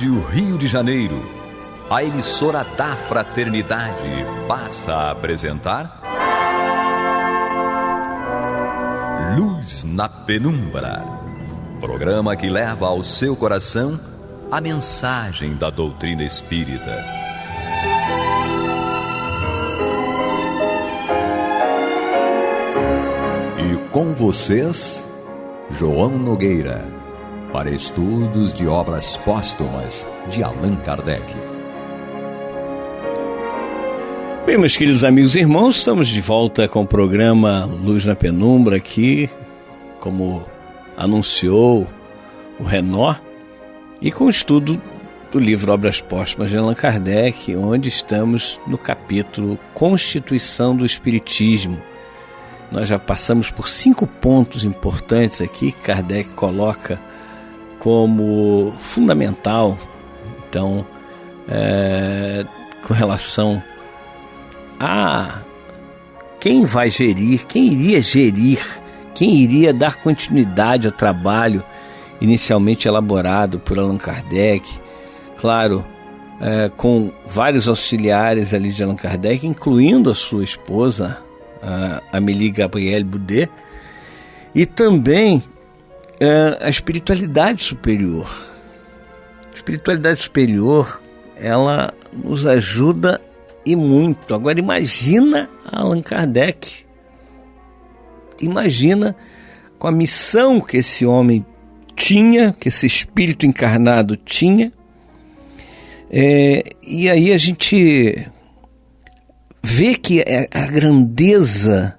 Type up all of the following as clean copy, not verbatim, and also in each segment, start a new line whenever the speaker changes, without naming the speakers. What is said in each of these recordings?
Rádio Rio de Janeiro, a emissora da Fraternidade, passa a apresentar Luz na Penumbra, programa que leva ao seu coração a mensagem da doutrina espírita. E com vocês, João Nogueira, para estudos de obras póstumas de Allan Kardec.
Bem, meus queridos amigos e irmãos, estamos de volta com o programa Luz na Penumbra aqui, como anunciou o Renó, e com o estudo do livro Obras Póstumas de Allan Kardec, onde estamos no capítulo Constituição do Espiritismo. Nós já passamos por 5 pontos importantes aqui que Kardec coloca como fundamental, então, com relação a quem vai gerir, quem iria gerir, quem iria dar continuidade ao trabalho inicialmente elaborado por Allan Kardec, claro, com vários auxiliares ali de Allan Kardec, incluindo a sua esposa, a Amélie Gabrielle Boudet, e também a espiritualidade superior. A espiritualidade superior, ela nos ajuda e muito. Agora imagina Allan Kardec, imagina com a missão que esse homem tinha, que esse espírito encarnado tinha, e aí a gente vê que a grandeza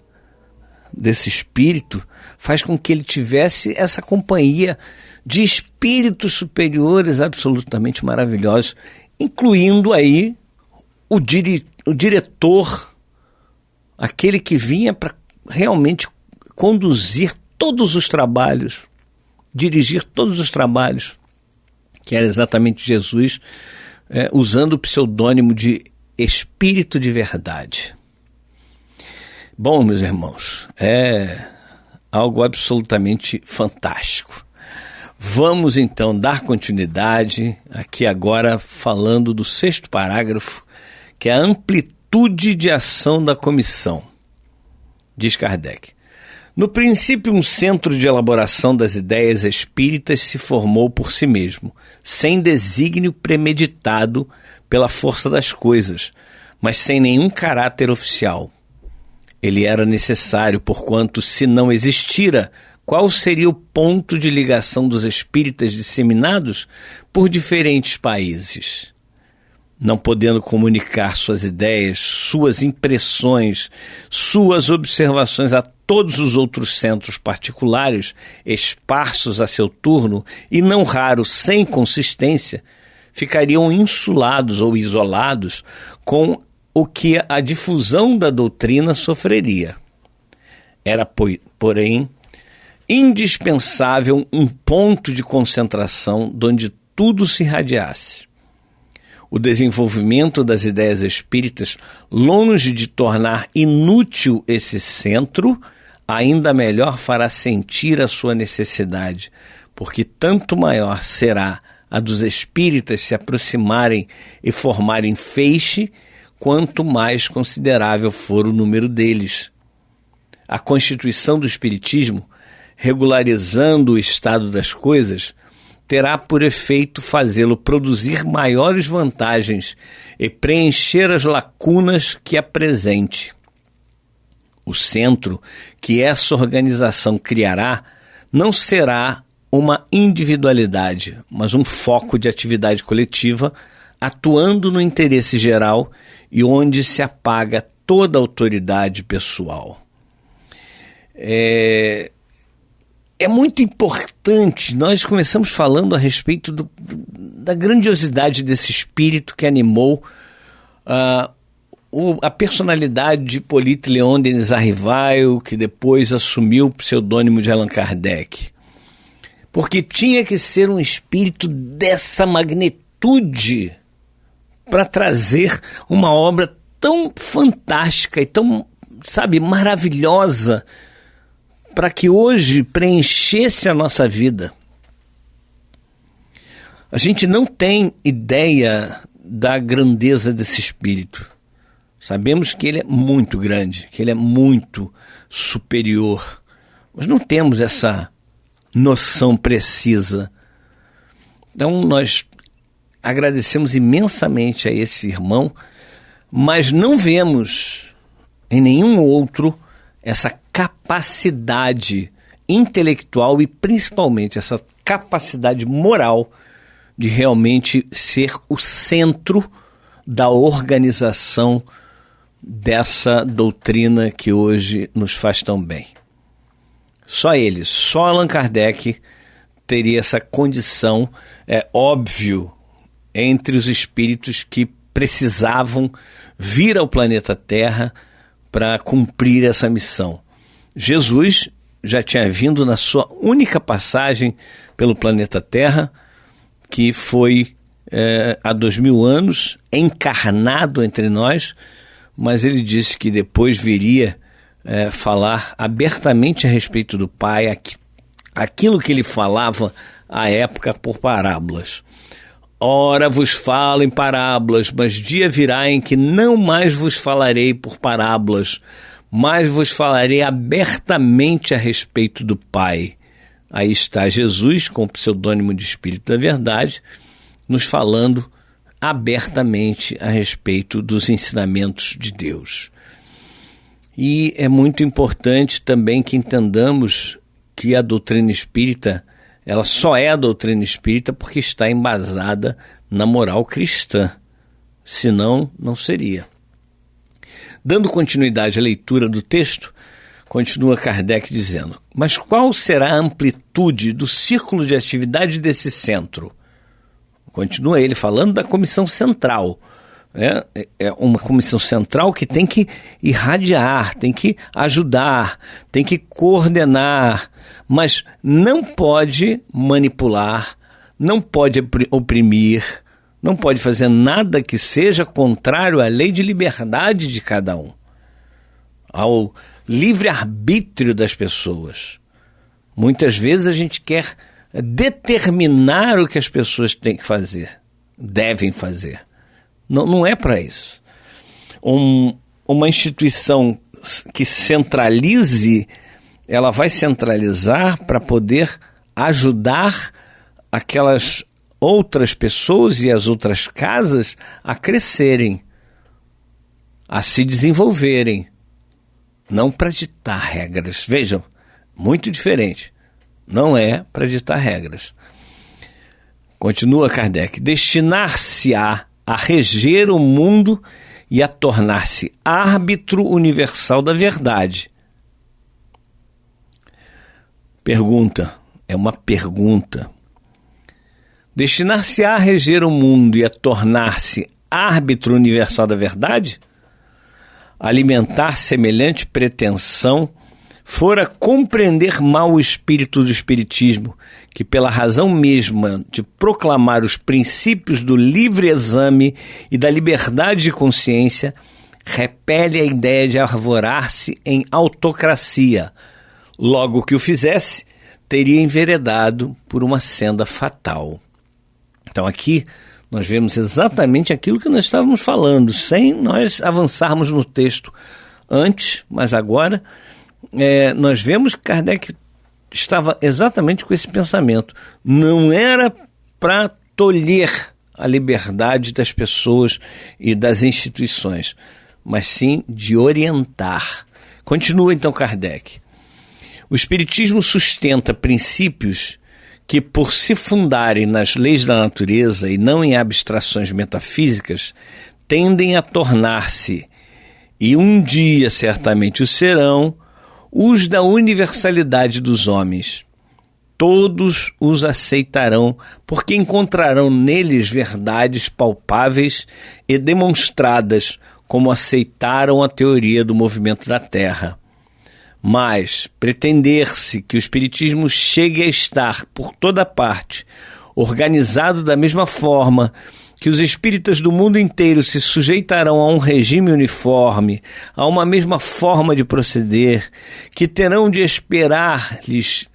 desse espírito faz com que ele tivesse essa companhia de espíritos superiores absolutamente maravilhosos, incluindo aí o diretor, aquele que vinha para realmente conduzir todos os trabalhos, dirigir todos os trabalhos, que era exatamente Jesus, usando o pseudônimo de Espírito de Verdade. Bom, meus irmãos, é algo absolutamente fantástico. Vamos então dar continuidade aqui agora falando do 6º parágrafo, que é a amplitude de ação da comissão. Diz Kardec: no princípio, um centro de elaboração das ideias espíritas se formou por si mesmo, sem desígnio premeditado pela força das coisas, mas sem nenhum caráter oficial. Ele era necessário, porquanto, se não existira, qual seria o ponto de ligação dos espíritas disseminados por diferentes países? Não podendo comunicar suas ideias, suas impressões, suas observações a todos os outros centros particulares, esparsos a seu turno e não raro sem consistência, ficariam insulados ou isolados com o que a difusão da doutrina sofreria. Era, porém, indispensável um ponto de concentração onde tudo se irradiasse. O desenvolvimento das ideias espíritas, longe de tornar inútil esse centro, ainda melhor fará sentir a sua necessidade, porque tanto maior será a dos espíritas se aproximarem e formarem feixe, quanto mais considerável for o número deles. A constituição do espiritismo, regularizando o estado das coisas, terá por efeito fazê-lo produzir maiores vantagens e preencher as lacunas que apresente. O centro que essa organização criará não será uma individualidade, mas um foco de atividade coletiva, atuando no interesse geral e onde se apaga toda autoridade pessoal. É muito importante, nós começamos falando a respeito da grandiosidade desse espírito que animou a personalidade de Hippolyte Léon Denis Arrival, que depois assumiu o pseudônimo de Allan Kardec. Porque tinha que ser um espírito dessa magnitude para trazer uma obra tão fantástica e tão, maravilhosa, para que hoje preenchesse a nossa vida. A gente não tem ideia da grandeza desse Espírito. Sabemos que ele é muito grande, que ele é muito superior, mas não temos essa noção precisa. Então nós agradecemos imensamente a esse irmão, mas não vemos em nenhum outro essa capacidade intelectual e principalmente essa capacidade moral de realmente ser o centro da organização dessa doutrina que hoje nos faz tão bem. Só ele, só Allan Kardec teria essa condição, é óbvio, entre os espíritos que precisavam vir ao planeta Terra para cumprir essa missão. Jesus já tinha vindo na sua única passagem pelo planeta Terra, que foi há 2000 anos, encarnado entre nós, mas ele disse que depois viria falar abertamente a respeito do Pai, aquilo que ele falava à época por parábolas. Ora vos falo em parábolas, mas dia virá em que não mais vos falarei por parábolas, mas vos falarei abertamente a respeito do Pai. Aí está Jesus, com o pseudônimo de Espírito da Verdade, nos falando abertamente a respeito dos ensinamentos de Deus. E é muito importante também que entendamos que a doutrina espírita, ela só é a doutrina espírita porque está embasada na moral cristã, senão não seria. Dando continuidade à leitura do texto, continua Kardec dizendo: mas qual será a amplitude do círculo de atividade desse centro? Continua ele falando da comissão central. É uma comissão central que tem que irradiar, tem que ajudar, tem que coordenar, mas não pode manipular, não pode oprimir, não pode fazer nada que seja contrário à lei de liberdade de cada um, ao livre-arbítrio das pessoas. Muitas vezes a gente quer determinar o que as pessoas têm que fazer, devem fazer. Não é para isso. Uma instituição que centralize, ela vai centralizar para poder ajudar aquelas outras pessoas e as outras casas a crescerem, a se desenvolverem, não para ditar regras. Vejam, muito diferente. Não é para ditar regras. Continua Kardec: destinar-se-á a reger o mundo e a tornar-se árbitro universal da verdade. Pergunta, é uma pergunta. Destinar-se-á a reger o mundo e a tornar-se árbitro universal da verdade? Alimentar semelhante pretensão fora compreender mal o espírito do espiritismo, que pela razão mesma de proclamar os princípios do livre exame e da liberdade de consciência, repele a ideia de arvorar-se em autocracia. Logo que o fizesse, teria enveredado por uma senda fatal. Então aqui nós vemos exatamente aquilo que nós estávamos falando, sem nós avançarmos no texto antes, mas agora nós vemos que Kardec estava exatamente com esse pensamento. Não era para tolher a liberdade das pessoas e das instituições, mas sim de orientar. Continua então Kardec. O Espiritismo sustenta princípios que, por se fundarem nas leis da natureza e não em abstrações metafísicas, tendem a tornar-se, e um dia certamente o serão, os da universalidade dos homens. Todos os aceitarão, porque encontrarão neles verdades palpáveis e demonstradas, como aceitaram a teoria do movimento da Terra. Mas pretender-se que o Espiritismo chegue a estar, por toda parte, organizado da mesma forma que os espíritas do mundo inteiro se sujeitarão a um regime uniforme, a uma mesma forma de proceder, que terão de esperar-lhes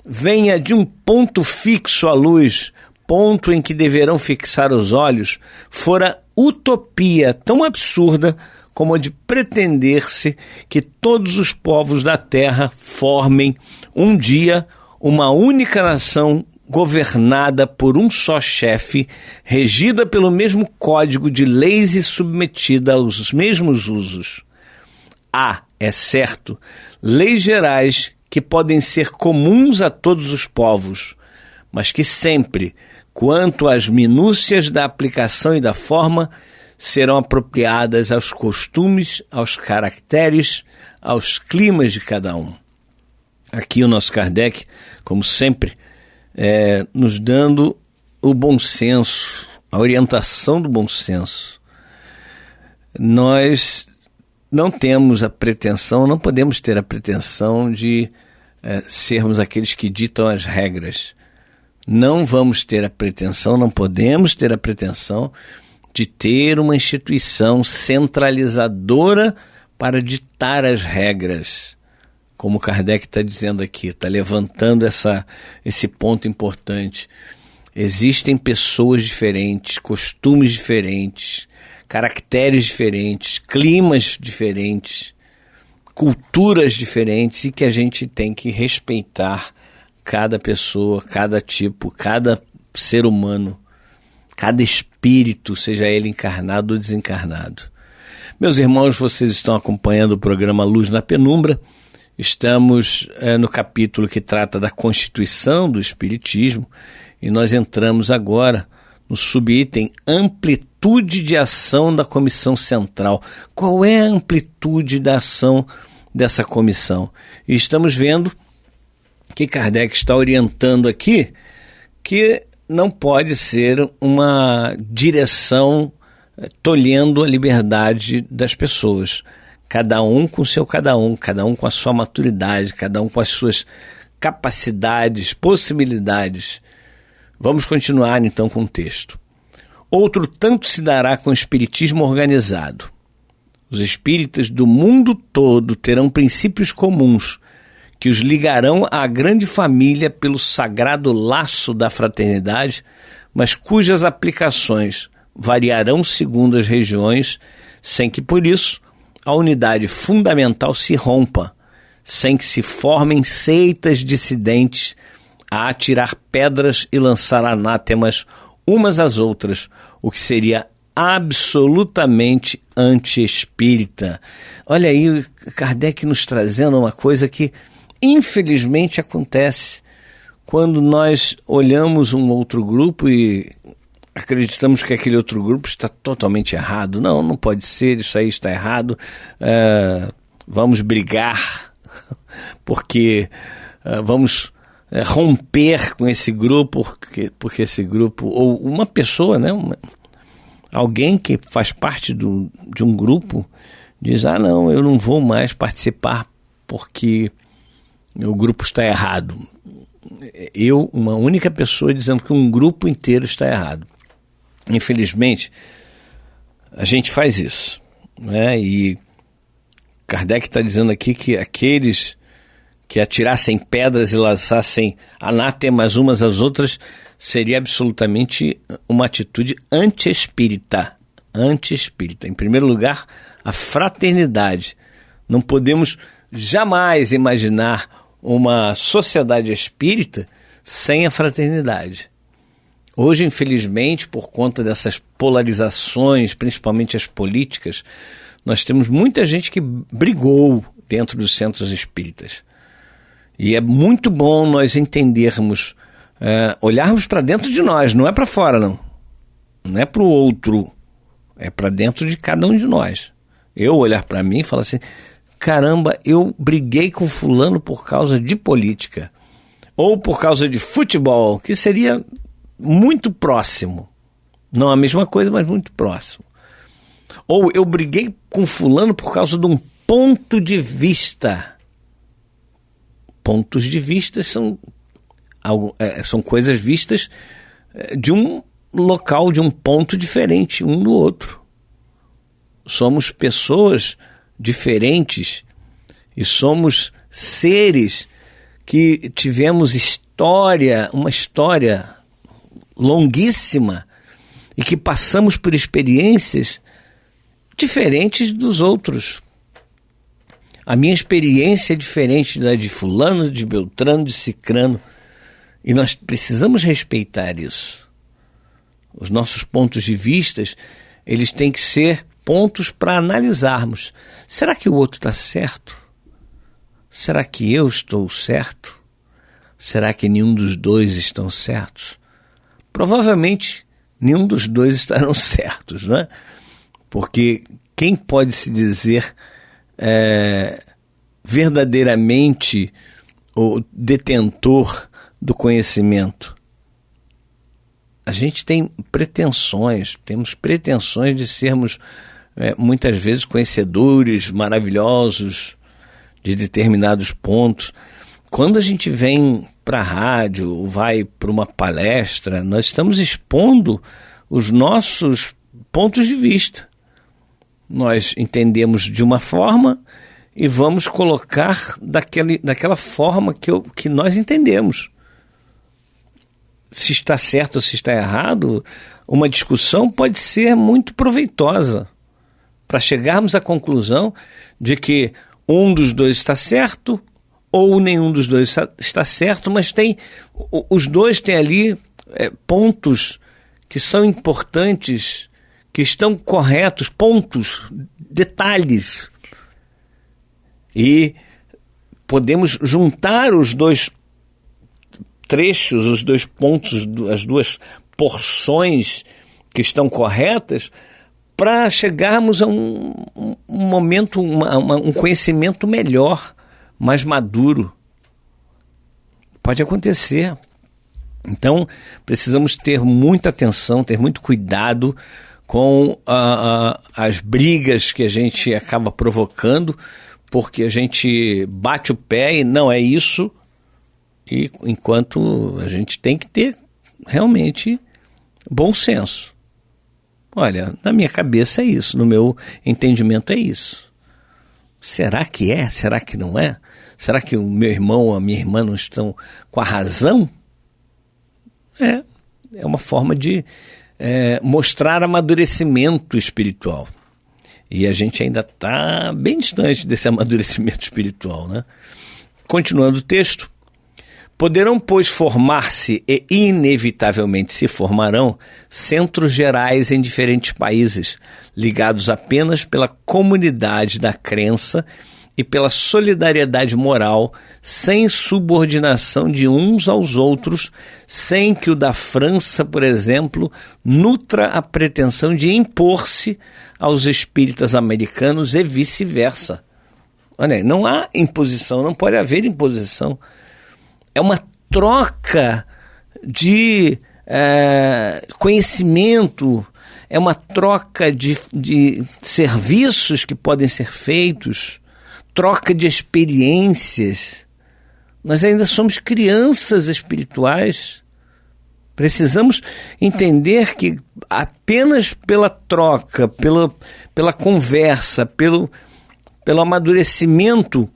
venha de um ponto fixo a luz, ponto em que deverão fixar os olhos fora utopia tão absurda como a de pretender-se que todos os povos da terra formem um dia uma única nação governada por um só chefe, regida pelo mesmo código de leis e submetida aos mesmos usos. Há, é certo, leis gerais que podem ser comuns a todos os povos, mas que sempre, quanto às minúcias da aplicação e da forma, serão apropriadas aos costumes, aos caracteres, aos climas de cada um. Aqui o nosso Kardec, como sempre, nos dando o bom senso, a orientação do bom senso. Nós não temos a pretensão, não podemos ter a pretensão de sermos aqueles que ditam as regras. Não vamos ter a pretensão, não podemos ter a pretensão de ter uma instituição centralizadora para ditar as regras. Como Kardec está dizendo aqui, está levantando esse ponto importante. Existem pessoas diferentes, costumes diferentes, caracteres diferentes, climas diferentes, culturas diferentes, e que a gente tem que respeitar cada pessoa, cada tipo, cada ser humano, cada espírito, seja ele encarnado ou desencarnado. Meus irmãos, vocês estão acompanhando o programa Luz na Penumbra. Estamos no capítulo que trata da constituição do Espiritismo e nós entramos agora no subitem amplitude de ação da Comissão Central. Qual é a amplitude da ação dessa comissão? E estamos vendo que Kardec está orientando aqui que não pode ser uma direção tolhendo a liberdade das pessoas. Cada um com seu cada um com a sua maturidade, cada um com as suas capacidades, possibilidades. Vamos continuar então com o texto. Outro tanto se dará com o espiritismo organizado. Os espíritas do mundo todo terão princípios comuns que os ligarão à grande família pelo sagrado laço da fraternidade, mas cujas aplicações variarão segundo as regiões, sem que por isso a unidade fundamental se rompa, sem que se formem seitas dissidentes a atirar pedras e lançar anátemas umas às outras, o que seria absolutamente anti-espírita. Olha aí Kardec nos trazendo uma coisa que infelizmente acontece quando nós olhamos um outro grupo e acreditamos que aquele outro grupo está totalmente errado. Não pode ser, isso aí está errado. Vamos brigar, porque vamos romper com esse grupo, porque esse grupo, ou uma pessoa, né, alguém que faz parte de um grupo, diz, não, eu não vou mais participar porque o grupo está errado. Uma única pessoa dizendo que um grupo inteiro está errado. Infelizmente, a gente faz isso, né? E Kardec está dizendo aqui que aqueles que atirassem pedras e lançassem anátemas umas às outras seria absolutamente uma atitude anti-espírita. Anti-espírita. Em primeiro lugar, a fraternidade. Não podemos jamais imaginar uma sociedade espírita sem a fraternidade. Hoje, infelizmente, por conta dessas polarizações, principalmente as políticas, nós temos muita gente que brigou dentro dos centros espíritas. E é muito bom nós entendermos, olharmos para dentro de nós, não é para fora, não. Não é para o outro, é para dentro de cada um de nós. Eu olhar para mim e falar assim, caramba, eu briguei com fulano por causa de política, ou por causa de futebol, que seria muito próximo. Não a mesma coisa, mas muito próximo. Ou eu briguei com fulano por causa de um ponto de vista. Pontos de vista são coisas vistas de um local, de um ponto diferente um do outro. Somos pessoas diferentes e somos seres que tivemos uma história longuíssima e que passamos por experiências diferentes dos outros. A minha experiência é diferente da de fulano, de beltrano, de cicrano, e nós precisamos respeitar isso. Os nossos pontos de vista, eles têm que ser pontos para analisarmos. Será que o outro está certo? Será que eu estou certo? Será que nenhum dos dois estão certos? Provavelmente nenhum dos dois estarão certos, não é? Porque quem pode se dizer verdadeiramente o detentor do conhecimento? A gente tem temos pretensões de sermos muitas vezes conhecedores maravilhosos de determinados pontos. Quando a gente vem para a rádio, vai para uma palestra, nós estamos expondo os nossos pontos de vista. Nós entendemos de uma forma e vamos colocar daquela forma que nós entendemos. Se está certo ou se está errado, uma discussão pode ser muito proveitosa para chegarmos à conclusão de que um dos dois está certo ou nenhum dos dois está certo, mas os dois têm ali pontos que são importantes, que estão corretos, pontos, detalhes. E podemos juntar os dois trechos, os dois pontos, as duas porções que estão corretas para chegarmos a um momento, um conhecimento melhor, mais maduro. Pode acontecer. Então, precisamos ter muita atenção, ter muito cuidado com as brigas que a gente acaba provocando, porque a gente bate o pé e não é isso, e enquanto a gente tem que ter realmente bom senso. Olha, na minha cabeça é isso, no meu entendimento é isso. Será que é? Será que não é? Será que o meu irmão ou a minha irmã não estão com a razão? É uma forma de mostrar amadurecimento espiritual. E a gente ainda está bem distante desse amadurecimento espiritual, né? Continuando o texto. Poderão, pois, formar-se e inevitavelmente se formarão centros gerais em diferentes países, ligados apenas pela comunidade da crença e pela solidariedade moral, sem subordinação de uns aos outros, sem que o da França, por exemplo, nutra a pretensão de impor-se aos espíritas americanos e vice-versa. Olha, não há imposição, não pode haver imposição. É uma troca de conhecimento, é uma troca de serviços que podem ser feitos, troca de experiências. Nós ainda somos crianças espirituais. Precisamos entender que apenas pela troca, pela conversa, pelo amadurecimento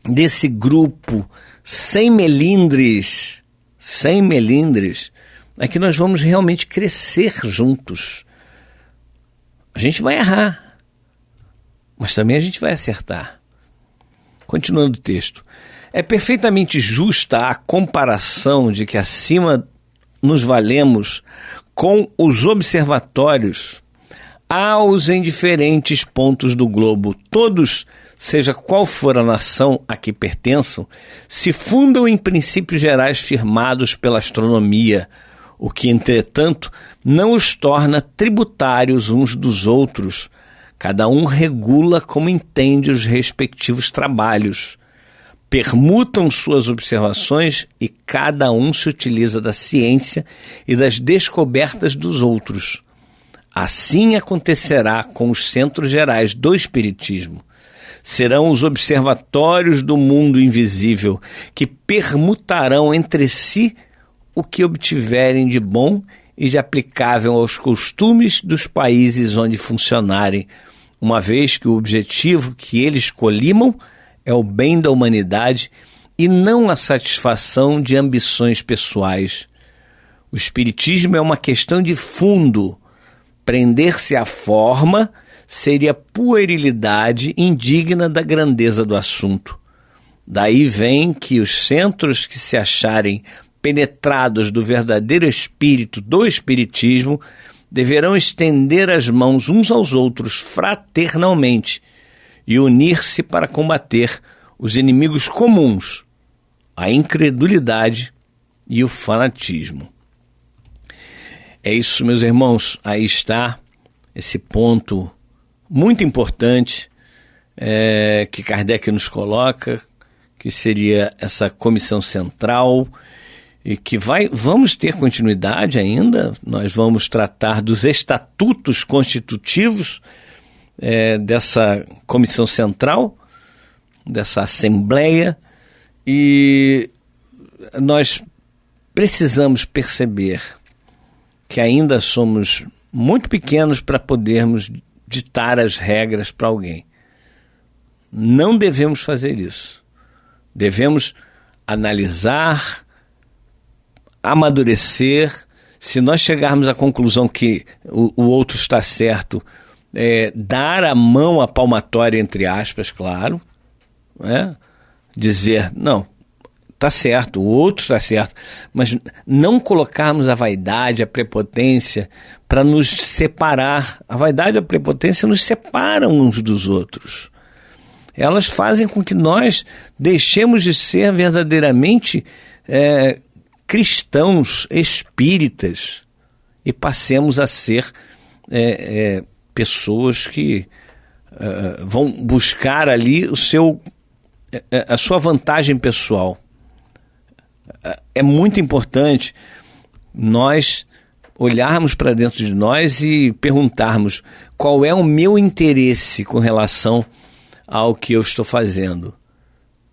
desse grupo, sem melindres, é que nós vamos realmente crescer juntos. A gente vai errar, mas também a gente vai acertar. Continuando o texto. É perfeitamente justa a comparação de que acima nos valemos com os observatórios aos em diferentes pontos do globo. Todos, seja qual for a nação a que pertençam, se fundam em princípios gerais firmados pela astronomia, o que, entretanto, não os torna tributários uns dos outros. Cada um regula como entende os respectivos trabalhos. Permutam suas observações e cada um se utiliza da ciência e das descobertas dos outros. Assim acontecerá com os centros gerais do Espiritismo. Serão os observatórios do mundo invisível que permutarão entre si o que obtiverem de bom e de aplicável aos costumes dos países onde funcionarem, uma vez que o objetivo que eles colimam é o bem da humanidade e não a satisfação de ambições pessoais. O espiritismo é uma questão de fundo. Prender-se à forma seria puerilidade indigna da grandeza do assunto. Daí vem que os centros que se acharem penetrados do verdadeiro espírito do espiritismo deverão estender as mãos uns aos outros fraternalmente e unir-se para combater os inimigos comuns, a incredulidade e o fanatismo. É isso, meus irmãos, aí está esse ponto muito importante que Kardec nos coloca, que seria essa comissão central, e que vamos ter continuidade ainda. Nós vamos tratar dos estatutos constitutivos dessa comissão central, dessa assembleia, e nós precisamos perceber que ainda somos muito pequenos para podermos ditar as regras para alguém. Não devemos fazer isso. Devemos analisar, amadurecer. Se nós chegarmos à conclusão que o outro está certo, dar a mão à palmatória, entre aspas, claro, dizer, não, está certo, o outro está certo, mas não colocarmos a vaidade, a prepotência para nos separar. A vaidade e a prepotência nos separam uns dos outros. Elas fazem com que nós deixemos de ser verdadeiramente cristãos, espíritas, e passemos a ser pessoas que vão buscar ali a sua vantagem pessoal. É muito importante nós olharmos para dentro de nós e perguntarmos qual é o meu interesse com relação ao que eu estou fazendo.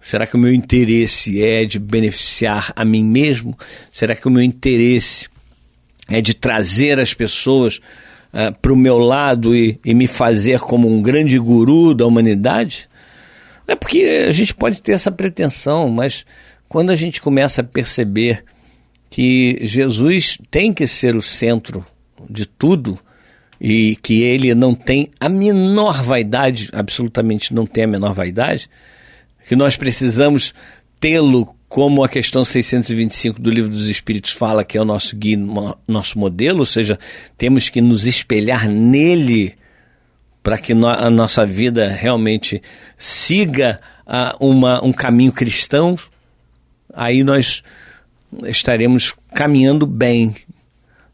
Será que o meu interesse é de beneficiar a mim mesmo? Será que o meu interesse é de trazer as pessoas para o meu lado e me fazer como um grande guru da humanidade? É porque a gente pode ter essa pretensão, mas quando a gente começa a perceber que Jesus tem que ser o centro de tudo e que ele não tem a menor vaidade, absolutamente não tem a menor vaidade, que nós precisamos tê-lo como a questão 625 do Livro dos Espíritos fala, que é o nosso guia, nosso modelo, ou seja, temos que nos espelhar nele para que a nossa vida realmente siga um caminho cristão. Aí nós estaremos caminhando bem.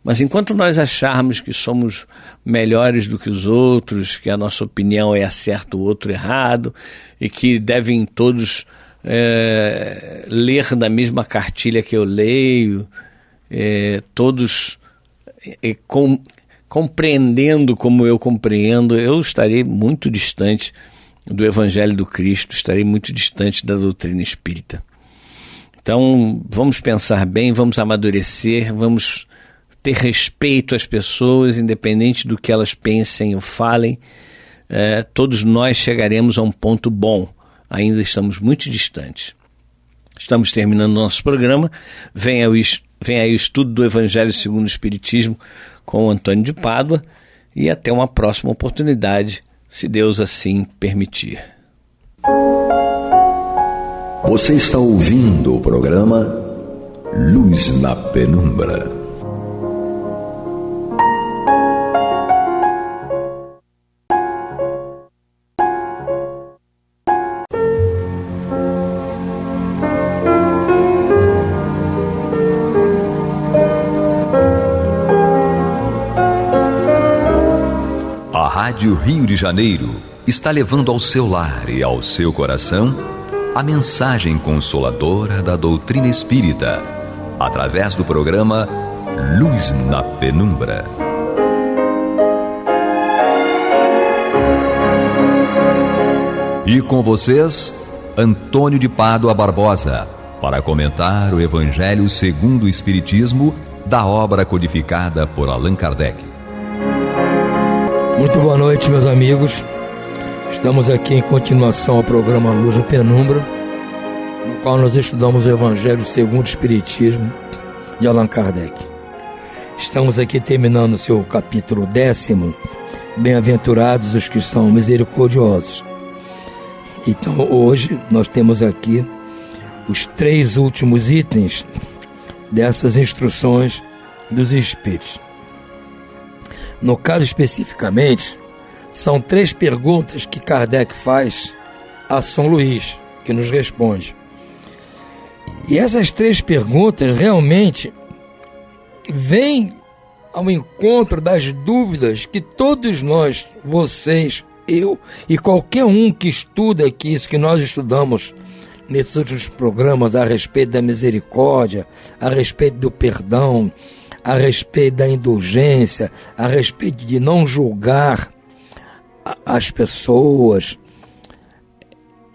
Mas enquanto nós acharmos que somos melhores do que os outros, que a nossa opinião é a certa, o outro errado, e que devem todos ler da mesma cartilha que eu leio, todos compreendendo como eu compreendo, eu estarei muito distante do Evangelho do Cristo, estarei muito distante da doutrina espírita. Então, vamos pensar bem, vamos amadurecer, vamos ter respeito às pessoas, independente do que elas pensem ou falem. Todos nós chegaremos a um ponto bom, ainda estamos muito distantes. Estamos terminando o nosso programa, vem aí o estudo do Evangelho segundo o Espiritismo com o Antônio de Pádua, e até uma próxima oportunidade, se Deus assim permitir.
Você está ouvindo o programa Luz na Penumbra. A Rádio Rio de Janeiro está levando ao seu lar e ao seu coração a mensagem consoladora da doutrina espírita, através do programa Luz na Penumbra. E com vocês, Antônio de Pádua Barbosa, para comentar o Evangelho segundo o Espiritismo, da obra codificada por Allan Kardec.
Muito boa noite, meus amigos. Estamos aqui em continuação ao programa Luz na Penumbra, no qual nós estudamos o Evangelho segundo o Espiritismo de Allan Kardec. Estamos aqui terminando o seu capítulo 10º, Bem-aventurados os que são misericordiosos. Então hoje nós temos aqui os 3 últimos itens dessas instruções dos Espíritos. No caso especificamente, são 3 perguntas que Kardec faz a São Luís, que nos responde. E essas 3 perguntas realmente vêm ao encontro das dúvidas que todos nós, vocês, eu e qualquer um que estuda aqui, isso que nós estudamos nesses últimos programas a respeito da misericórdia, a respeito do perdão, a respeito da indulgência, a respeito de não julgar as pessoas.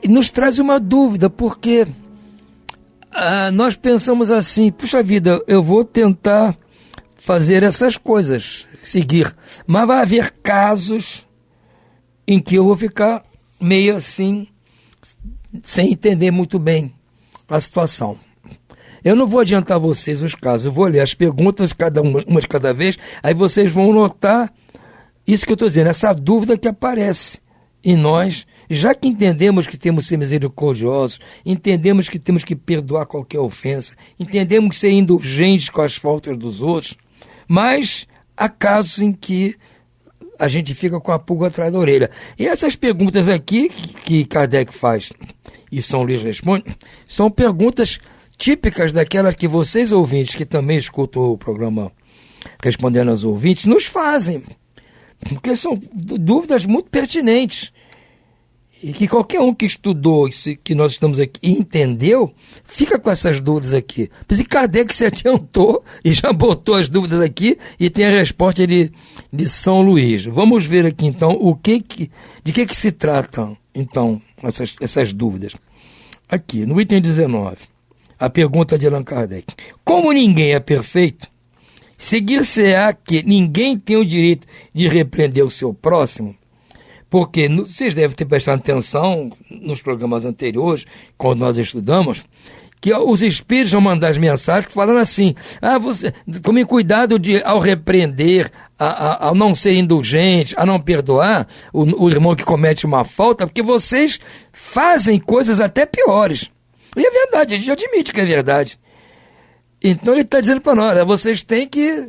E nos traz uma dúvida, porque nós pensamos assim, puxa vida, eu vou tentar fazer essas coisas, seguir, mas vai haver casos em que eu vou ficar meio assim, sem entender muito bem a situação. Eu não vou adiantar a vocês os casos, eu vou ler as perguntas, uma de cada vez, aí vocês vão notar isso que eu estou dizendo, essa dúvida que aparece em nós, já que entendemos que temos que ser misericordiosos, entendemos que temos que perdoar qualquer ofensa, entendemos que ser indulgentes com as faltas dos outros, mas há casos em que a gente fica com a pulga atrás da orelha. E essas perguntas aqui que Kardec faz e São Luís responde, são perguntas típicas daquelas que vocês ouvintes, que também escutam o programa Respondendo aos Ouvintes, nos fazem. Porque são dúvidas muito pertinentes. E que qualquer um que estudou isso que nós estamos aqui e entendeu, fica com essas dúvidas aqui. Por isso que Kardec se adiantou e já botou as dúvidas aqui e tem a resposta de São Luís. Vamos ver aqui então de que se tratam então essas dúvidas. Aqui, no item 19, a pergunta de Allan Kardec. Como ninguém é perfeito, seguir-se-á que ninguém tem o direito de repreender o seu próximo? Porque vocês devem ter prestado atenção nos programas anteriores, quando nós estudamos, que os Espíritos vão mandar as mensagens falando assim, você tome cuidado ao repreender, ao não ser indulgente, a não perdoar o irmão que comete uma falta, porque vocês fazem coisas até piores. E é verdade, a gente admite que é verdade. Então ele está dizendo para nós, vocês têm que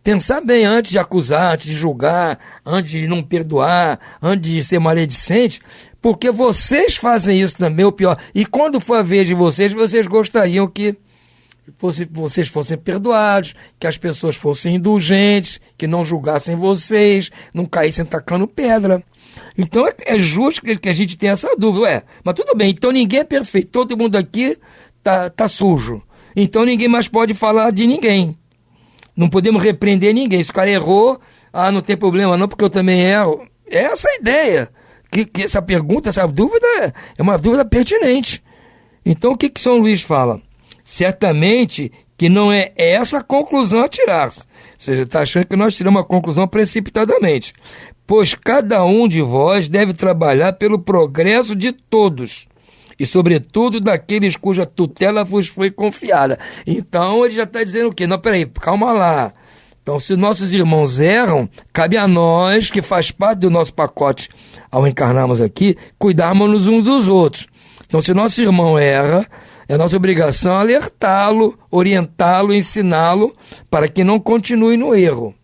pensar bem antes de acusar, antes de julgar, antes de não perdoar, antes de ser maledicente, porque vocês fazem isso também, o pior. E quando for a vez de vocês gostariam que vocês fossem perdoados, que as pessoas fossem indulgentes, que não julgassem vocês, não caíssem tacando pedra. Então é justo que a gente tenha essa dúvida. Mas tudo bem, então ninguém é perfeito, todo mundo aqui tá sujo. Então ninguém mais pode falar de ninguém. Não podemos repreender ninguém. Se o cara errou, não tem problema não, porque eu também erro. É essa a ideia. Que essa pergunta, essa dúvida é uma dúvida pertinente. Então o que São Luís fala? Certamente que não é essa a conclusão a tirar. Ou seja, está achando que nós tiramos uma conclusão precipitadamente. Pois cada um de vós deve trabalhar pelo progresso de todos. E, sobretudo, daqueles cuja tutela vos foi confiada. Então, ele já está dizendo o quê? Não, peraí, calma lá. Então, se nossos irmãos erram, cabe a nós, que faz parte do nosso pacote, ao encarnarmos aqui, cuidarmos uns dos outros. Então, se nosso irmão erra, é nossa obrigação alertá-lo, orientá-lo, ensiná-lo, para que não continue no erro.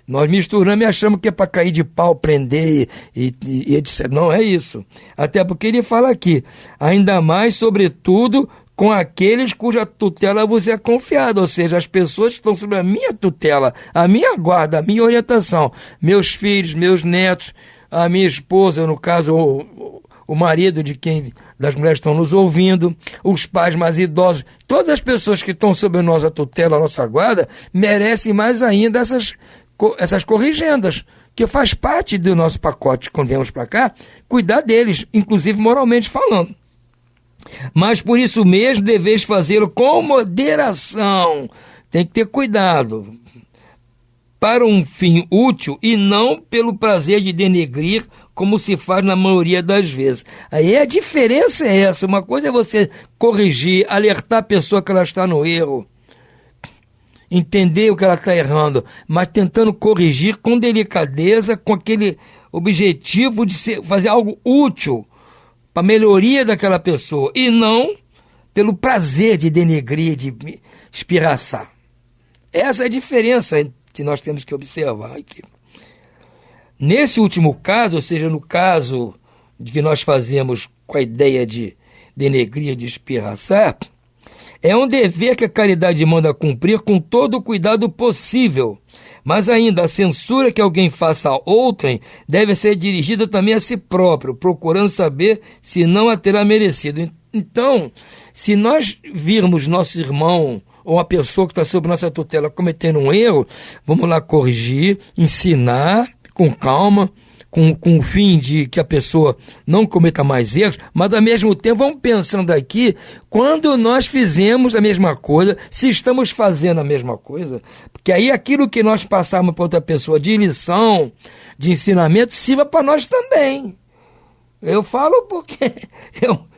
Nós misturamos e achamos que é para cair de pau, prender e etc. Não é isso. Até porque ele fala aqui, ainda mais, sobretudo, com aqueles cuja tutela vos é confiada, ou seja, as pessoas que estão sob a minha tutela, a minha guarda, a minha orientação, meus filhos, meus netos, a minha esposa, no caso, o marido das mulheres que estão nos ouvindo, os pais mais idosos, todas as pessoas que estão sob a nossa tutela, a nossa guarda, merecem mais ainda essas corrigendas, que faz parte do nosso pacote, quando viemos para cá, cuidar deles, inclusive moralmente falando. Mas por isso mesmo deveis fazê-lo com moderação. Tem que ter cuidado. Para um fim útil e não pelo prazer de denegrir, como se faz na maioria das vezes. Aí a diferença é essa. Uma coisa é você corrigir, alertar a pessoa que ela está no erro. entender o que ela está errando, mas tentando corrigir com delicadeza, com aquele objetivo de fazer algo útil para a melhoria daquela pessoa, e não pelo prazer de denegrir, de espirraçar. Essa é a diferença que nós temos que observar aqui. Nesse último caso, ou seja, no caso de que nós fazemos com a ideia de denegrir, de espirraçar, é um dever que a caridade manda cumprir com todo o cuidado possível. Mas ainda, a censura que alguém faça a outrem deve ser dirigida também a si próprio, procurando saber se não a terá merecido. Então, se nós virmos nosso irmão ou uma pessoa que está sob nossa tutela cometendo um erro, vamos lá corrigir, ensinar com calma, com o fim de que a pessoa não cometa mais erros, mas ao mesmo tempo vamos pensando aqui, quando nós fizemos a mesma coisa, se estamos fazendo a mesma coisa, porque aí aquilo que nós passamos para outra pessoa de lição, de ensinamento, sirva para nós também. Eu falo porque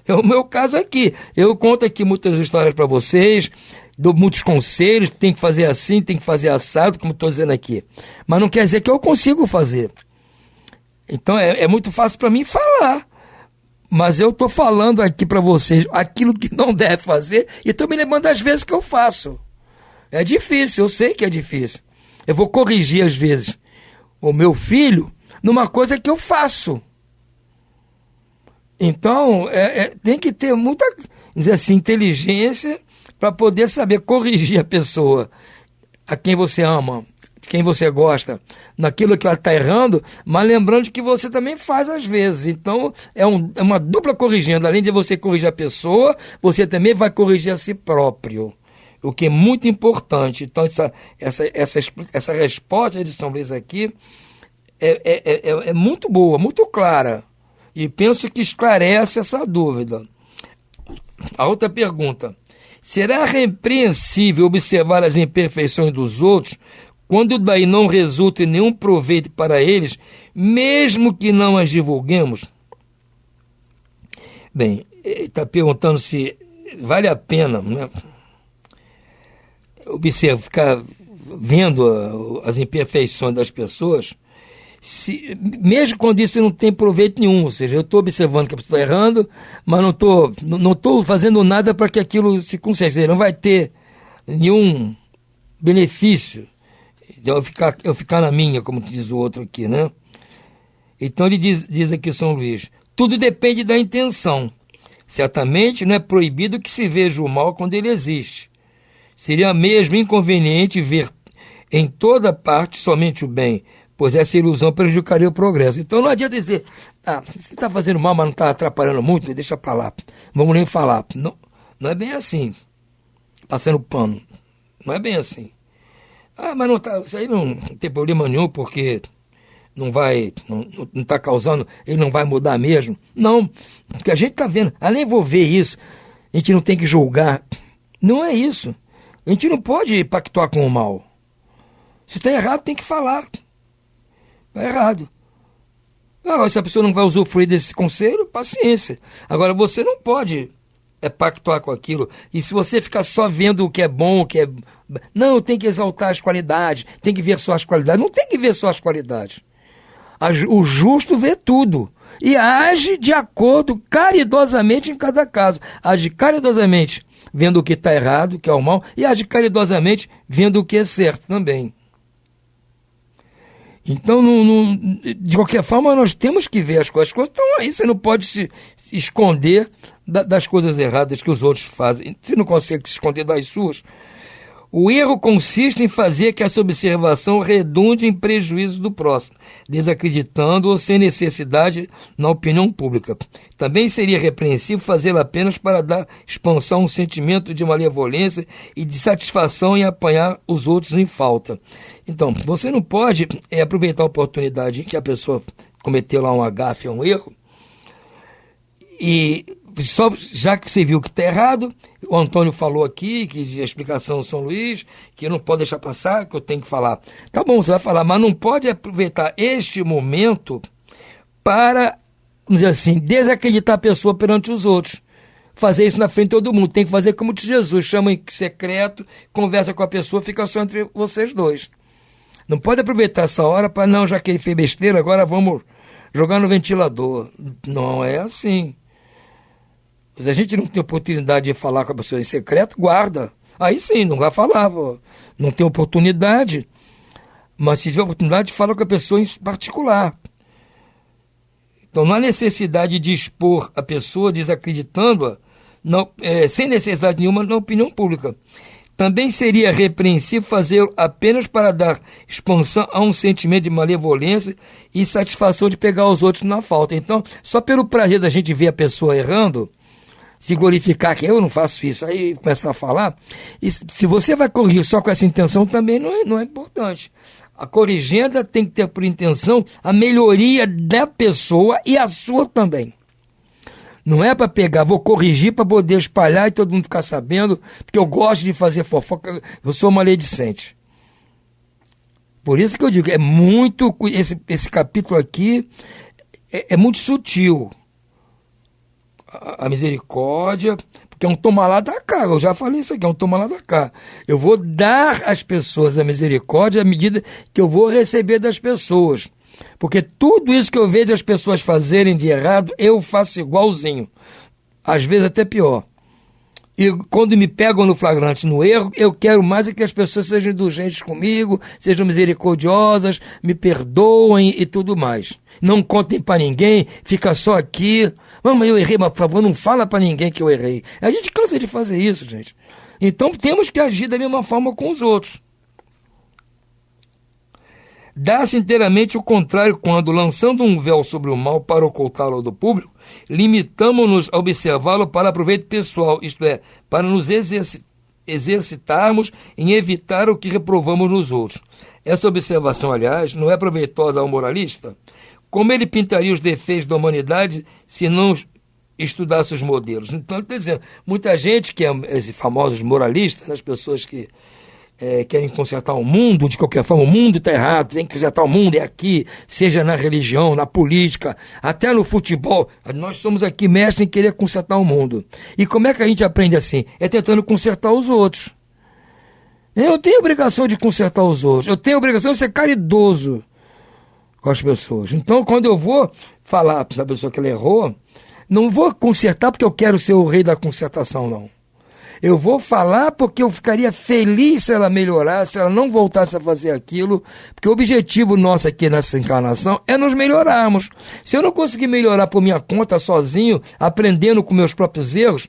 é o meu caso aqui. Eu conto aqui muitas histórias para vocês, dou muitos conselhos, tem que fazer assim, tem que fazer assado, como estou dizendo aqui. Mas não quer dizer que eu consigo fazer. Então é muito fácil para mim falar, mas eu estou falando aqui para vocês aquilo que não deve fazer e estou me lembrando das vezes que eu faço. É difícil, eu sei que é difícil. Eu vou corrigir às vezes o meu filho numa coisa que eu faço. Então tem que ter muita, dizer assim, inteligência para poder saber corrigir a pessoa a quem você ama, quem você gosta, naquilo que ela está errando, mas lembrando que você também faz às vezes. Então, é uma dupla corrigindo. Além de você corrigir a pessoa, você também vai corrigir a si próprio, o que é muito importante. Então, essa resposta de São Luís aqui é muito boa, muito clara, e penso que esclarece essa dúvida. A outra pergunta: será repreensível observar as imperfeições dos outros quando daí não resulta em nenhum proveito para eles, mesmo que não as divulguemos? Bem, ele está perguntando se vale a pena, né, ficar vendo as imperfeições das pessoas, mesmo quando isso não tem proveito nenhum. Ou seja, eu estou observando que a pessoa está errando, mas não estou fazendo nada para que aquilo se conserte. Não vai ter nenhum benefício eu ficar na minha, como diz o outro aqui, né? Então ele diz aqui São Luís: tudo depende da intenção. Certamente não é proibido que se veja o mal quando ele existe. Seria mesmo inconveniente ver em toda parte somente o bem, pois essa ilusão prejudicaria o progresso. Então não adianta dizer, você está fazendo mal, mas não está atrapalhando muito, deixa para lá, vamos nem falar. Não é bem assim, passando pano. Não é bem assim. Mas não tá, isso aí não tem problema nenhum, porque não está causando, ele não vai mudar mesmo. Não, porque a gente está vendo, além de ver isso, a gente não tem que julgar. Não é isso. A gente não pode pactuar com o mal. Se está errado, tem que falar. Está errado. Agora, se a pessoa não vai usufruir desse conselho, paciência. Agora, você não pode pactuar com aquilo. E se você ficar só vendo o que é bom, o que é... Não, tem que exaltar as qualidades, tem que ver só as qualidades. Não tem que ver só as qualidades. O justo vê tudo e age de acordo, caridosamente em cada caso. Age caridosamente vendo o que está errado, o que é o mal, e age caridosamente vendo o que é certo também. Então, de qualquer forma, nós temos que ver as coisas. As coisas estão aí, você não pode se esconder das coisas erradas que os outros fazem. Você não consegue se esconder das suas. O erro consiste em fazer que essa observação redunde em prejuízo do próximo, desacreditando-o sem necessidade na opinião pública. Também seria repreensível fazê-lo apenas para dar expansão a um sentimento de malevolência e de satisfação em apanhar os outros em falta. Então, você não pode aproveitar a oportunidade em que a pessoa cometeu lá um agafe, um erro, e só, já que você viu que está errado, o Antônio falou aqui, que a explicação de São Luís, que não pode deixar passar, que eu tenho que falar. Tá bom, você vai falar, mas não pode aproveitar este momento para, vamos dizer assim, desacreditar a pessoa perante os outros. fazer isso na frente de todo mundo. Tem que fazer como de Jesus, chama em secreto, conversa com a pessoa, fica só entre vocês dois. Não pode aproveitar essa hora para, não, já que ele fez besteira, agora vamos jogar no ventilador. Não é assim. Se a gente não tem oportunidade de falar com a pessoa em secreto, guarda. Aí sim, não vai falar. Pô. Não tem oportunidade. Mas se tiver oportunidade, fala com a pessoa em particular. Então não há necessidade de expor a pessoa desacreditando-a, sem necessidade nenhuma na opinião pública. Também seria repreensível fazê-lo apenas para dar expansão a um sentimento de malevolência e satisfação de pegar os outros na falta. Então, só pelo prazer da gente ver a pessoa errando, se glorificar que eu não faço isso, aí começar a falar, e se você vai corrigir só com essa intenção, também não é importante. A corrigenda tem que ter por intenção a melhoria da pessoa e a sua também. Não é para pegar, vou corrigir para poder espalhar e todo mundo ficar sabendo, porque eu gosto de fazer fofoca, eu sou maledicente. Por isso que eu digo, é muito, esse capítulo aqui é muito sutil. A misericórdia, porque é um toma lá da cá, eu já falei isso aqui, é um toma lá da cá. Eu vou dar às pessoas a misericórdia à medida que eu vou receber das pessoas. Porque tudo isso que eu vejo as pessoas fazerem de errado, eu faço igualzinho. Às vezes até pior. E quando me pegam no flagrante no erro, eu quero mais é que as pessoas sejam indulgentes comigo, sejam misericordiosas, me perdoem e tudo mais. Não contem para ninguém, fica só aqui. Mas eu errei, mas por favor, não fala para ninguém que eu errei. A gente cansa de fazer isso, gente. Então temos que agir da mesma forma com os outros. Dá-se inteiramente o contrário quando, lançando um véu sobre o mal para ocultá-lo do público, limitamos-nos a observá-lo para proveito pessoal, isto é, para nos exercitarmos em evitar o que reprovamos nos outros. Essa observação, aliás, não é proveitosa ao moralista? Como ele pintaria os defeitos da humanidade se não estudasse os modelos? Então, ele está dizendo, muita gente que é esses famosos moralistas, as pessoas que querem consertar o mundo, de qualquer forma, o mundo está errado, tem que consertar o mundo, é aqui, seja na religião, na política, até no futebol. Nós somos aqui mestres em querer consertar o mundo. E como é que a gente aprende assim? É tentando consertar os outros. Eu não tenho obrigação de consertar os outros, eu tenho obrigação de ser caridoso com as pessoas. Então, quando eu vou falar para a pessoa que ela errou, não vou consertar porque eu quero ser o rei da consertação, não. Eu vou falar porque eu ficaria feliz se ela melhorasse, se ela não voltasse a fazer aquilo, porque o objetivo nosso aqui nessa encarnação é nos melhorarmos. Se eu não conseguir melhorar por minha conta, sozinho, aprendendo com meus próprios erros,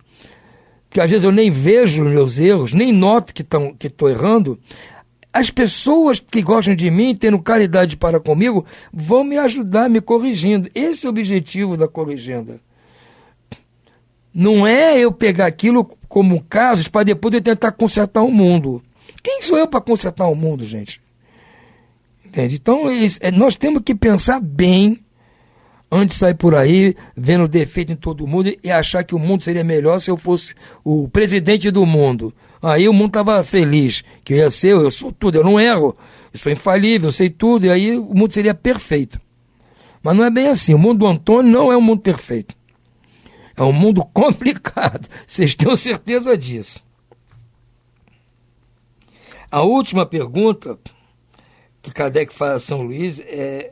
que às vezes eu nem vejo os meus erros, nem noto que estou errando, as pessoas que gostam de mim, tendo caridade para comigo, vão me ajudar me corrigindo. Esse é o objetivo da corrigenda. Não é eu pegar aquilo como casos para depois eu tentar consertar o mundo. Quem sou eu para consertar o mundo, gente? Entende? Então, nós temos que pensar bem antes de sair por aí, vendo defeito em todo mundo e achar que o mundo seria melhor se eu fosse o presidente do mundo. Aí o mundo estava feliz, que eu ia ser, eu sou tudo, eu não erro, eu sou infalível, eu sei tudo, e aí o mundo seria perfeito. Mas não é bem assim, o mundo do Antônio não é um mundo perfeito. É um mundo complicado, vocês tenham certeza disso. A última pergunta que Kardec faz a São Luís é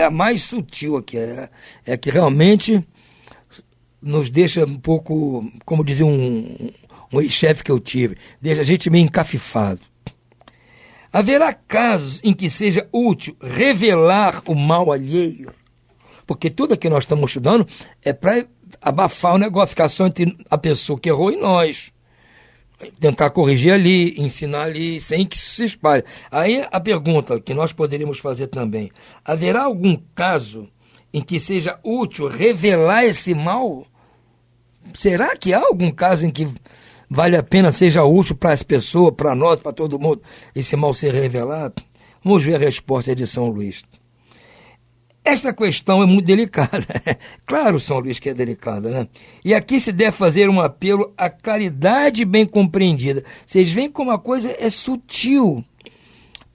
a mais sutil aqui, é a que realmente nos deixa um pouco, como dizia um ex-chefe que eu tive, deixa a gente meio encafifado. Haverá casos em que seja útil revelar o mal alheio? Porque tudo que nós estamos estudando é para abafar o negócio, ficar só entre a pessoa que errou e nós. Tentar corrigir ali, ensinar ali, sem que isso se espalhe. Aí a pergunta que nós poderíamos fazer também, haverá algum caso em que seja útil revelar esse mal? Será que há algum caso em que vale a pena, seja útil para as pessoas, para nós, para todo mundo, esse mal ser revelado? Vamos ver a resposta de São Luís. Esta questão é muito delicada. Claro, São Luís, que é delicada, né? E aqui se deve fazer um apelo à caridade bem compreendida. Vocês veem como a coisa é sutil.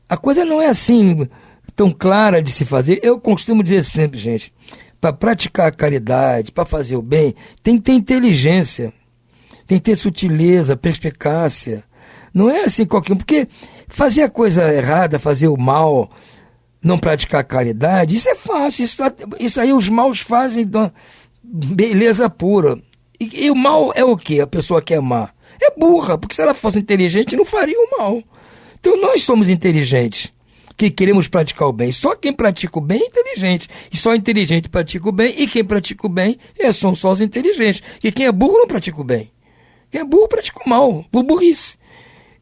A coisa não é assim tão clara de se fazer. Eu costumo dizer sempre, gente, para praticar a caridade, para fazer o bem, tem que ter inteligência, tem que ter sutileza, perspicácia. Não é assim qualquer um, porque fazer a coisa errada, fazer o mal, não praticar a caridade, isso é fácil, isso aí os maus fazem, então, beleza pura. E o mal é o quê? A pessoa que é má é burra, porque se ela fosse inteligente não faria o mal. Então nós somos inteligentes, que queremos praticar o bem. Só quem pratica o bem é inteligente. E só inteligente pratica o bem, e quem pratica o bem são só os inteligentes. E quem é burro não pratica o bem. Quem é burro pratica o mal, por burrice.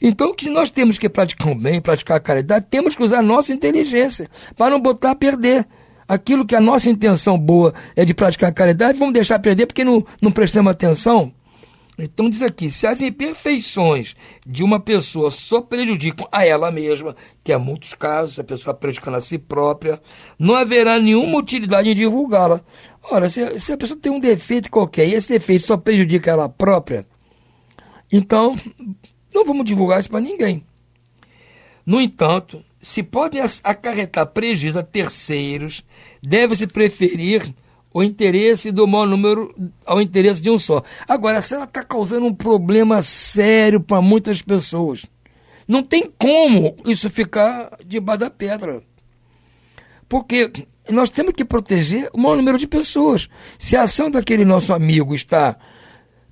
Então, que nós temos que praticar o bem, praticar a caridade, temos que usar a nossa inteligência para não botar a perder. Aquilo que a nossa intenção boa é de praticar a caridade, vamos deixar perder porque não prestamos atenção. Então diz aqui, se as imperfeições de uma pessoa só prejudicam a ela mesma, que há muitos casos, a pessoa prejudicando a si própria, não haverá nenhuma utilidade em divulgá-la. Ora, se a pessoa tem um defeito qualquer e esse defeito só prejudica ela própria, então não vamos divulgar isso para ninguém. No entanto, se podem acarretar prejuízo a terceiros, deve-se preferir o interesse do maior número ao interesse de um só. Agora, se ela está causando um problema sério para muitas pessoas, não tem como isso ficar debaixo da pedra. Porque nós temos que proteger o maior número de pessoas. Se a ação daquele nosso amigo está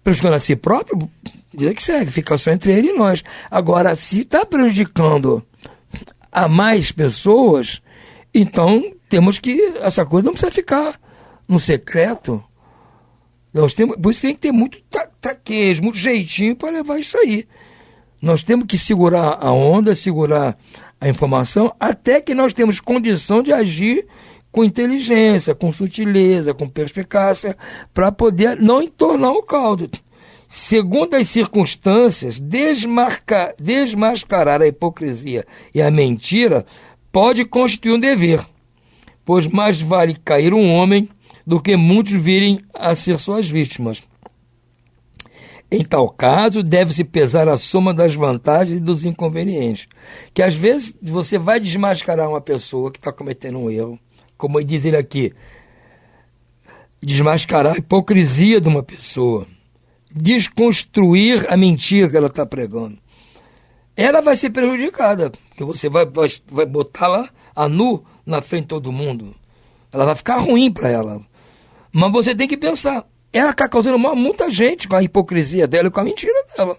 prejudicando a si próprio, dizer que segue, fica só entre ele e nós. Agora, se está prejudicando a mais pessoas, então temos que, essa coisa não precisa ficar no secreto. Por isso tem que ter muito traquejo, muito jeitinho para levar isso aí. Nós temos que segurar a onda, segurar a informação, até que nós temos condição de agir com inteligência, com sutileza, com perspicácia, para poder não entornar o caldo. Segundo as circunstâncias, desmascarar a hipocrisia e a mentira pode constituir um dever, pois mais vale cair um homem do que muitos virem a ser suas vítimas. Em tal caso, deve-se pesar a soma das vantagens e dos inconvenientes. Que às vezes você vai desmascarar uma pessoa que está cometendo um erro, como diz ele aqui, desmascarar a hipocrisia de uma pessoa, desconstruir a mentira que ela está pregando. Ela vai ser prejudicada, porque você vai botar lá a nu na frente de todo mundo. Ela vai ficar ruim para ela. Mas você tem que pensar, ela está causando mal a muita gente com a hipocrisia dela e com a mentira dela.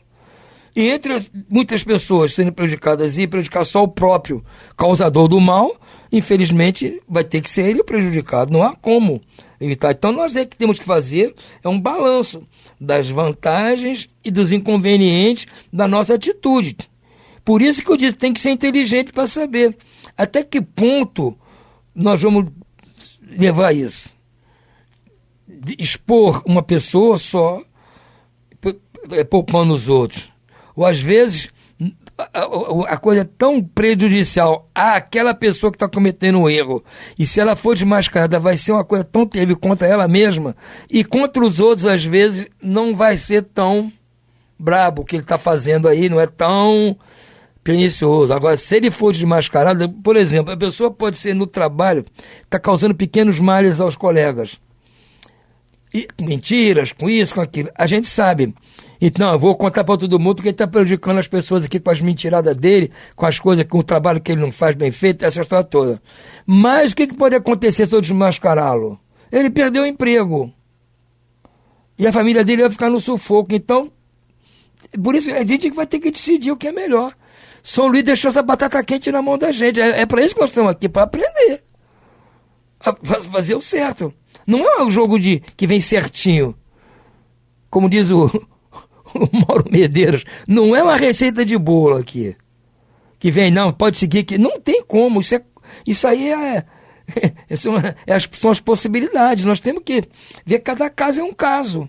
E entre muitas pessoas sendo prejudicadas e prejudicar só o próprio causador do mal, infelizmente vai ter que ser ele o prejudicado. Não há como evitar. Então nós que temos que fazer é um balanço das vantagens e dos inconvenientes da nossa atitude. Por isso que eu disse, tem que ser inteligente para saber até que ponto nós vamos levar isso. Expor uma pessoa só, poupando os outros. Ou às vezes a coisa é tão prejudicial àquela pessoa que está cometendo um erro, e se ela for desmascarada vai ser uma coisa tão terrível contra ela mesma, e contra os outros às vezes não vai ser tão brabo o que ele está fazendo aí, não é tão pernicioso. Agora, se ele for desmascarado, por exemplo, a pessoa pode ser no trabalho, está causando pequenos males aos colegas, e mentiras, com isso, com aquilo, a gente sabe. Então, eu vou contar para todo mundo que ele está prejudicando as pessoas aqui com as mentiradas dele, com as coisas, com o trabalho que ele não faz bem feito, essa história toda. Mas o que pode acontecer se eu desmascará-lo? Ele perdeu o emprego. E a família dele vai ficar no sufoco. Então, por isso a gente vai ter que decidir o que é melhor. São Luís deixou essa batata quente na mão da gente. É para isso que nós estamos aqui, para aprender. A fazer o certo. Não é um jogo que vem certinho. Como diz o Mauro Medeiros, não é uma receita de bolo aqui. Que vem, não, pode seguir aqui. Não tem como. Isso aí são as possibilidades. Nós temos que ver, cada caso é um caso.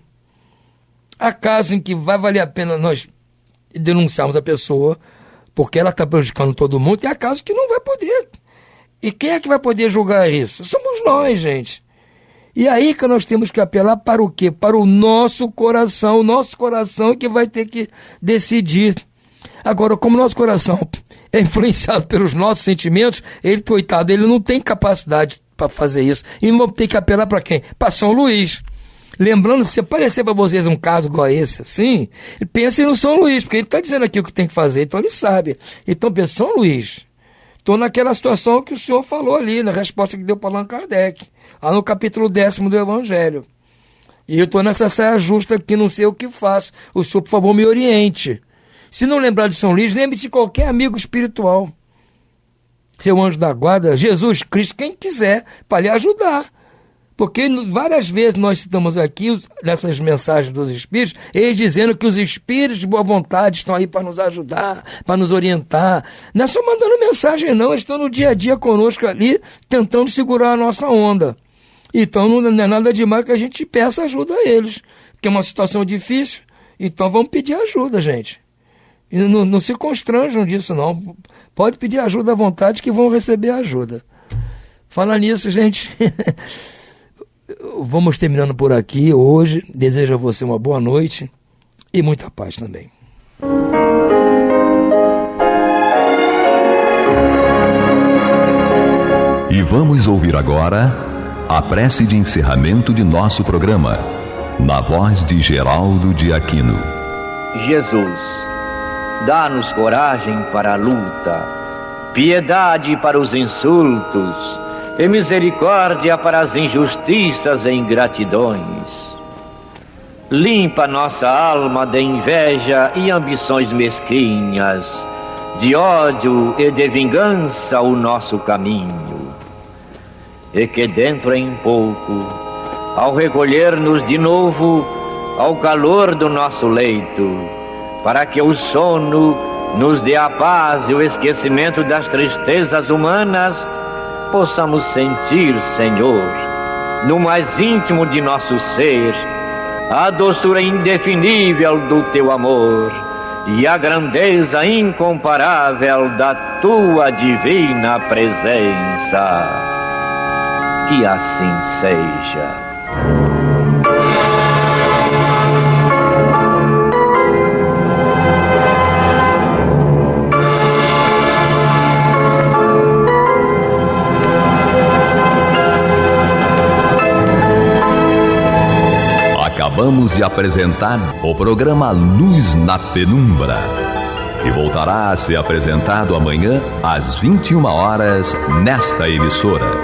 Há casos em que vai valer a pena nós denunciarmos a pessoa, porque ela está prejudicando todo mundo, e há casos que não vai poder. E quem é que vai poder julgar isso? Somos nós, gente. E aí que nós temos que apelar para o quê? Para o nosso coração que vai ter que decidir. Agora, como nosso coração é influenciado pelos nossos sentimentos, ele, coitado, ele não tem capacidade para fazer isso. E vamos ter que apelar para quem? Para São Luís. Lembrando, se aparecer para vocês um caso igual a esse, assim, pensem no São Luís, porque ele está dizendo aqui o que tem que fazer, então ele sabe. Então, pensa, São Luís, estou naquela situação que o senhor falou ali, na resposta que deu para Allan Kardec, lá no capítulo 10º do Evangelho. E eu estou nessa saia justa aqui, não sei o que faço. O senhor, por favor, me oriente. Se não lembrar de São Luís, lembre-se de qualquer amigo espiritual. Seu anjo da guarda, Jesus Cristo, quem quiser, para lhe ajudar. Porque várias vezes nós citamos aqui, nessas mensagens dos Espíritos, eles dizendo que os Espíritos de boa vontade estão aí para nos ajudar, para nos orientar. Não é só mandando mensagem não, eles estão no dia a dia conosco ali, tentando segurar a nossa onda. Então não é nada demais que a gente peça ajuda a eles, porque é uma situação difícil, então vamos pedir ajuda, gente. E não se constranjam disso não, pode pedir ajuda à vontade que vão receber ajuda. Fala nisso, gente. Vamos terminando por aqui hoje. Desejo a você uma boa noite e muita paz também.
E vamos ouvir agora a prece de encerramento de nosso programa, na voz de Geraldo de Aquino.
Jesus, dá-nos coragem para a luta, piedade para os insultos e misericórdia para as injustiças e ingratidões. Limpa nossa alma de inveja e ambições mesquinhas, de ódio e de vingança o nosso caminho. E que dentro em pouco, ao recolher-nos de novo ao calor do nosso leito, para que o sono nos dê a paz e o esquecimento das tristezas humanas, possamos sentir, Senhor, no mais íntimo de nosso ser, a doçura indefinível do Teu amor e a grandeza incomparável da Tua divina presença. Que assim seja.
Acabamos de apresentar o programa Luz na Penumbra, que voltará a ser apresentado amanhã às 21 horas nesta emissora.